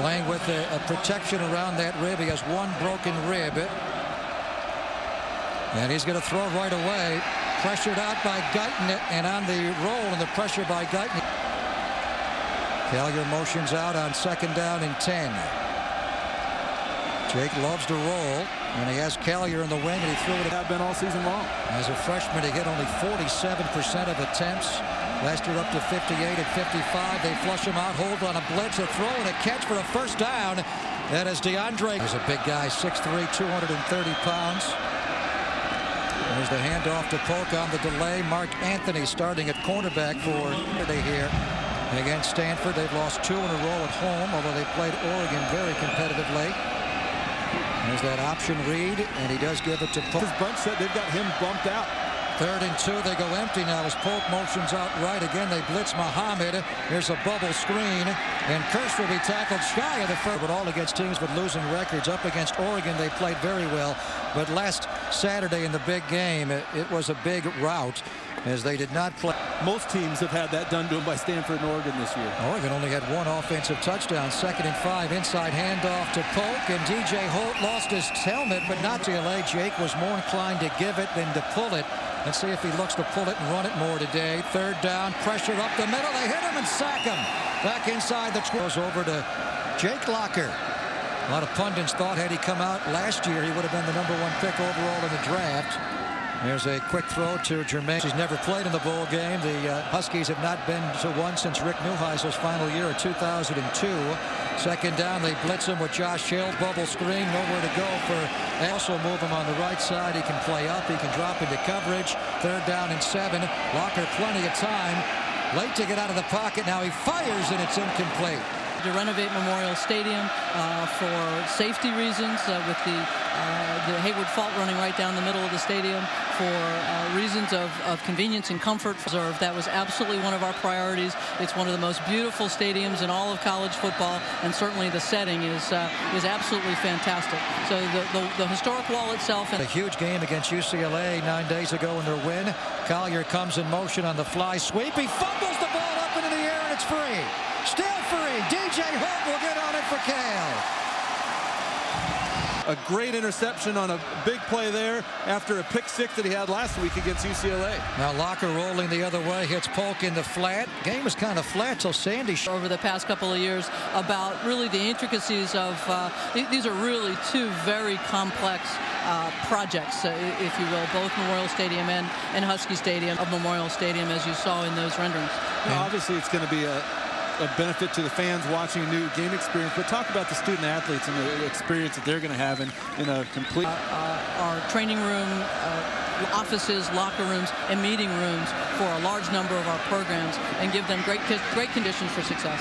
Playing with a protection around that rib. He has one broken rib. And he's going to throw right away. Pressured out by Guyton, and on the roll and the pressure by Guyton. Collier motions out on 2nd down and 10. Jake loves to roll, and he has Collier in the wing, and he threw it. Have been all season long. As a freshman, he hit only 47% of attempts. Last year up to 58 and 55. They flush him out, hold on a blitz, a throw, and a catch for a 1st down. That is DeAndre. He's a big guy, 6'3", 230 pounds. There's the handoff to Polk on the delay. Mark Anthony starting at cornerback for today here against Stanford. They've lost 2 in a row at home, although they played Oregon very competitively. There's that option read, and he does give it to Polk. His bunch said they've got him bumped out. 3rd and 2. They go empty now as Polk motions out right. Again, they blitz Muhammad. Here's a bubble screen, and Kearse will be tackled shy of the first. But all against teams with losing records. Up against Oregon, they played very well. But last Saturday in the big game, it was a big rout as they did not play. Most teams have had that done to them by Stanford and Oregon this year. Oregon only had 1 offensive touchdown. 2nd and 5. Inside handoff to Polk, and DJ Holt lost his helmet, but not to LA. Jake was more inclined to give it than to pull it. Let's see if he looks to pull it and run it more today. 3rd down, pressure up the middle. They hit him and sack him. Back inside the 12. Goes over to Jake Locker. A lot of pundits thought had he come out last year, he would have been the #1 pick overall in the draft. There's a quick throw to Jermaine. He's never played in the bowl game. The Huskies have not been to one since Rick Neuheisel's final year in 2002. 2nd down, they blitz him with Josh Hill. Bubble screen, nowhere to go for. They also move him on the right side. He can play up, he can drop into coverage. 3rd down and 7. Locker plenty of time. Late to get out of the pocket. Now he fires, and it's incomplete. To renovate Memorial Stadium for safety reasons with the Hayward Fault running right down the middle of the stadium, for reasons of convenience and comfort. That was absolutely one of our priorities. It's one of the most beautiful stadiums in all of college football, and certainly the setting is absolutely fantastic. So the historic wall itself. A huge game against UCLA 9 days ago in their win. Collier comes in motion on the fly sweep. He fumbles the ball up into the air, and it's free. Still free. DJ Holt will get on it for Cale. A great interception on a big play there after a pick 6 that he had last week against UCLA. Now Locker rolling the other way, hits Polk in the flat. Game was kind of flat till Sandy. Over the past couple of years, about really the intricacies of these are really 2 very complex projects, if you will, both Memorial Stadium and Husky Stadium. Of Memorial Stadium, as you saw in those renderings. Now, obviously, it's going to be a benefit to the fans watching a new game experience, but talk about the student athletes and the experience that they're going to have in a complete. Our training room, offices, locker rooms, and meeting rooms for a large number of our programs, and give them great conditions for success.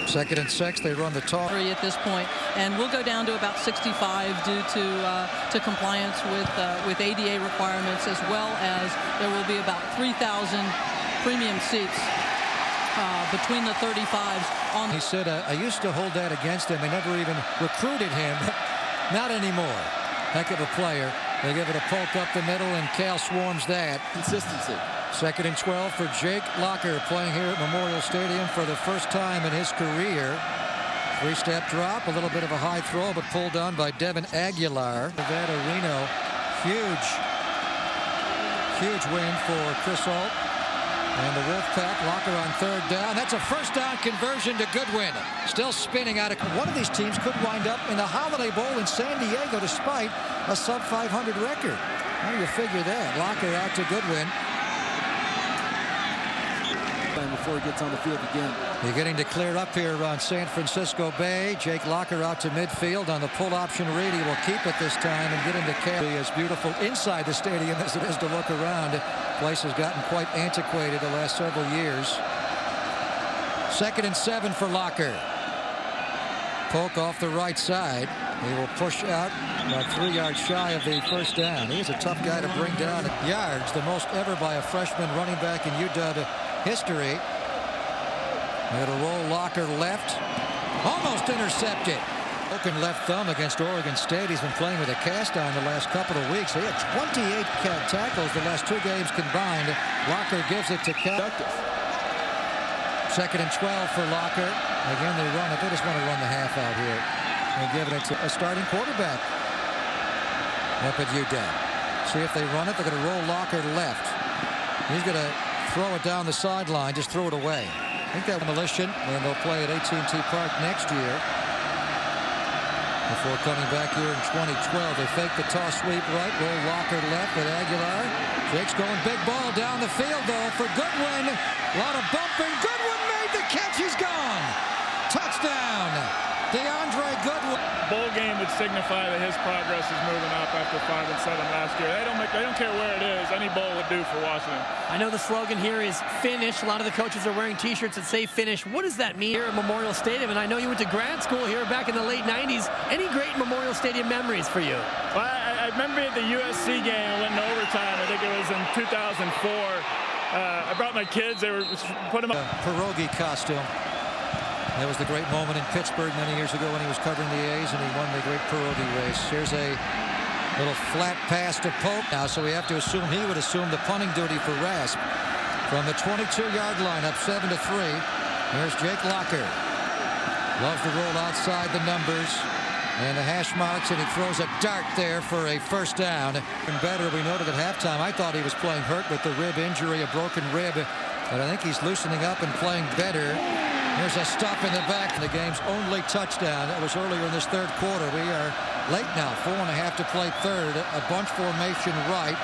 2nd and 6. They run the toss. At this point, and we'll go down to about 65 due to compliance with ADA requirements, as well as there will be about 3,000 premium seats between the 35s. He said, I used to hold that against him. They never even recruited him. Not anymore. Heck of a player. They give it a Polk up the middle, and Cal swarms that. Consistency. 2nd and 12 for Jake Locker, playing here at Memorial Stadium for the first time in his career. 3-step drop, a little bit of a high throw, but pulled down by Devin Aguilar. Nevada Reno, huge win for Chris Ault. And the Wolfpack. Locker on 3rd down. That's a 1st down conversion to Goodwin. Still spinning out of. One of these teams could wind up in the Holiday Bowl in San Diego despite a sub-500 record. How do you figure that? Locker out to Goodwin. Before he gets on the field again. Beginning to clear up here around San Francisco Bay. Jake Locker out to midfield on the pull option read. He will keep it this time and get into Cal. As beautiful inside the stadium as it is to look around. The place has gotten quite antiquated the last several years. 2nd and 7 for Locker. Polk off the right side. He will push out about 3 yards shy of the 1st down. He's a tough guy to bring down at yards, the most ever by a freshman running back in UW history. It'll roll Locker left. Almost intercepted. Broken left thumb against Oregon State. He's been playing with a cast on the last couple of weeks. He had 28 tackles the last 2 games combined. Locker gives it to Cal. Second and 12 for Locker. Again, they run it. They just want to run the half out here. And giving it to a starting quarterback up at UW. See if they run it. They're going to roll Locker left. He's going to throw it down the sideline. Just throw it away. I think that demolition. And they'll play at AT&T Park next year. Before coming back here in 2012, they fake the toss sweep right. Roll Locker left with Aguilar. Jake's going big ball down the field, though, for Goodwin. A lot of bumping. Goodwin made the catch. He's gone. Touchdown. DeAndre Goodwin. Bowl game would signify that his progress is moving up after 5 and 7 last year. They don't care where it is. Any bowl would do for Washington. I know the slogan here is finish. A lot of the coaches are wearing T-shirts that say finish. What does that mean here at Memorial Stadium? And I know you went to grad school here back in the late 90s. Any great Memorial Stadium memories for you? Well, I remember at the USC game, I went in overtime. I think it was in 2004. I brought my kids. They were put them up. Pierogi costume. That was the great moment in Pittsburgh many years ago when he was covering the A's and he won the great pierogi race. Here's a little flat pass to Pope now, so we have to assume he would assume the punting duty for Rasp. From the 22-yard line, up 7-3. Here's Jake Locker. Loves to roll outside the numbers and the hash marks, and he throws a dart there for a first down. And better, we noted at halftime, I thought he was playing hurt with the rib injury, a broken rib, but I think he's loosening up and playing better. Here's a stop in the back. The game's only touchdown. That was earlier in this third quarter. We are late now. 4.5 to play third. A bunch formation right.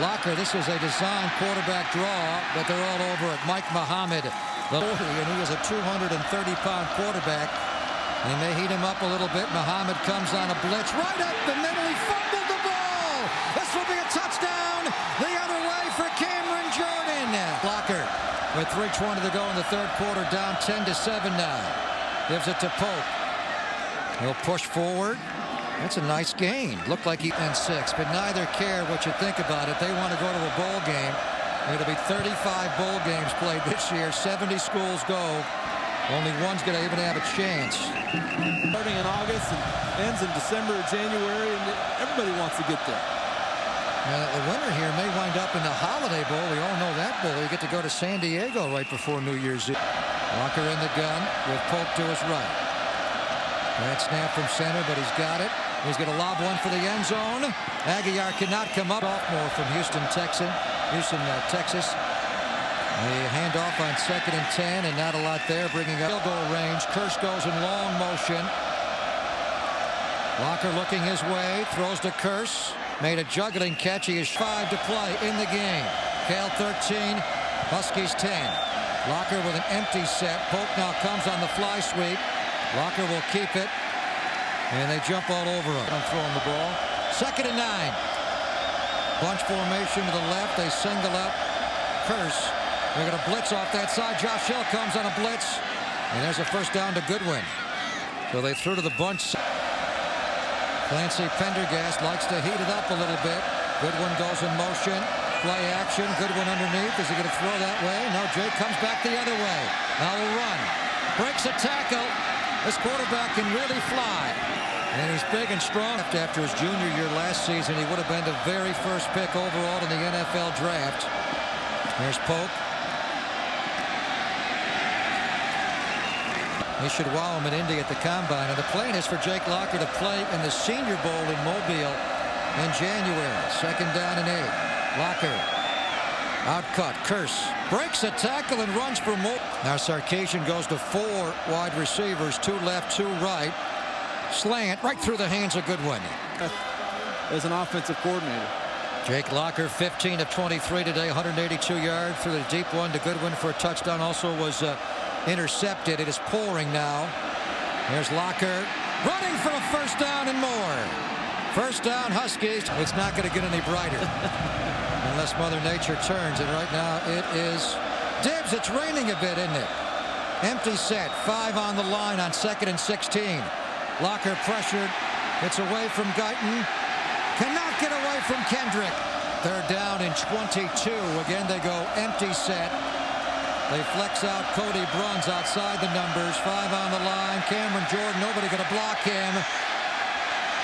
Locker, this is a design quarterback draw, but they're all over it. Mike Muhammad, the 40, and he is a 230-pound quarterback. They may heat him up a little bit. Muhammad comes on a blitz right up the middle. He fumbled the ball. This will be a touchdown the other way for Cameron Jordan. Locker. With 3:20 to go in the third quarter, down 10-7 now. Gives it to Pope. He'll push forward. That's a nice gain. Looked like he and 6, but neither care what you think about it. They want to go to a bowl game. It'll be 35 bowl games played this year. 70 schools go. Only one's going to even have a chance. Starting in August and ends in December or January, and everybody wants to get there. The winner here may wind up in the Holiday Bowl. We all know that bowl. You get to go to San Diego right before New Year's Eve. Locker in the gun with Pope to his right. That snap from center, but he's got it. He's going to lob one for the end zone. Aguilar cannot come up. Sophomore from Houston, Texas. The handoff on 2nd and 10, and not a lot there, bringing up field goal range. Kearse goes in long motion. Locker looking his way, throws to Kearse. Made a juggling catch. He is 5 to play in the game. Cal 13, Huskies 10. Locker with an empty set. Pope now comes on the fly sweep. Locker will keep it. And they jump all over him. I'm throwing the ball. 2nd and 9. Bunch formation to the left. They single up Kearse. They're going to blitz off that side. Josh Hill comes on a blitz. And there's a first down to Goodwin. So they threw to the bunch. Clancy Pendergast likes to heat it up a little bit. Goodwin goes in motion. Play action. Goodwin underneath. Is he going to throw that way? No, Jake comes back the other way. Now will run. Breaks a tackle. This quarterback can really fly. And he's big and strong. After his junior year last season, he would have been the very first pick overall in the NFL draft. There's Pope. He should wow him in Indy at the Combine. And the plan is for Jake Locker to play in the Senior Bowl in Mobile in January. 2nd down and 8. Locker. Outcut. Kearse breaks a tackle and runs for more. Now Sarkisian goes to 4 wide receivers. 2 left, 2 right. Slant right through the hands of Goodwin. As an offensive coordinator. Jake Locker, 15 of 23 today, 182 yards. Through the deep one to Goodwin for a touchdown. Also was intercepted. It is pouring now. There's Locker running for a first down and more. First down, Huskies. It's not going to get any brighter unless Mother Nature turns. And right now it is dibs. It's raining a bit, isn't it? Empty set. 5 on the line on 2nd and 16. Locker pressured. It's away from Guyton. Cannot get away from Kendrick. They're down in 22. Again, they go empty set. They flex out Cody Bruns outside the numbers. 5 on the line. Cameron Jordan, nobody going to block him.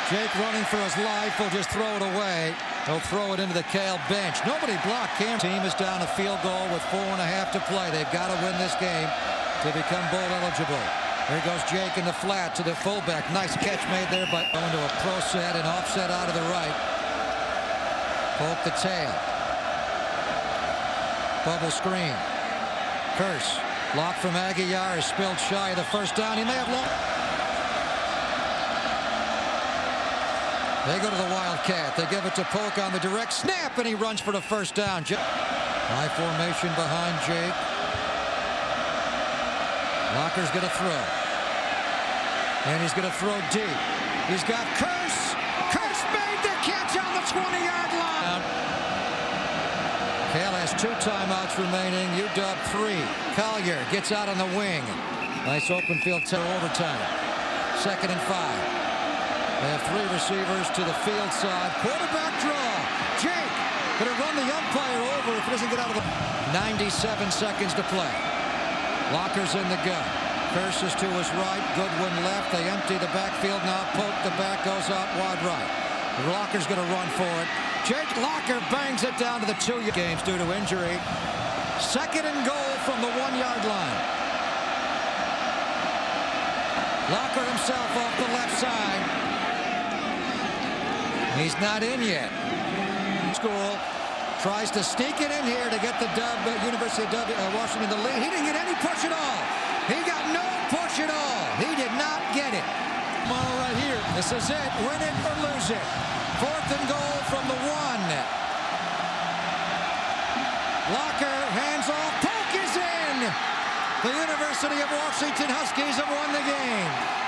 Jake running for his life will just throw it away. They'll throw it into the Cal bench. Nobody blocked Cam. Team is down a field goal with 4.5 to play. They've got to win this game. to become bowl eligible. Here goes Jake in the flat to the fullback. Nice catch made there by going to a pro set and offset out of the right. Polk the tail. Bubble screen. Curse. Block from Aguiar is spilled shy of the first down. He may have long. They go to the Wildcat. They give it to Polk on the direct snap, and he runs for the first down. High formation behind Jake. Locker's going to throw. And he's going to throw deep. He's got Curse. Curse made the catch on the 20-yard line. Cal has 2 timeouts remaining. UW 3. Collier gets out on the wing. Nice open field to overtime. 2nd and 5. They have 3 receivers to the field side. Quarterback draw. Jake going to run the umpire over if he doesn't get out of the... 97 seconds to play. Locker's in the gun. Curse is to his right. Goodwin left. They empty the backfield now. Polk the back goes out wide right. Locker's going to run for it. Jake Locker bangs it down to the 2 games due to injury. 2nd and goal from the 1-yard line. Locker himself off the left side. He's not in yet. School tries to sneak it in here to get the University of Washington the lead. He didn't get any push at all. He got no push at all. He did not get it. Tomorrow right here. This is it. Win it or lose it. 4th and goal from the 1. Locker hands off. Polk is in. The University of Washington Huskies have won the game.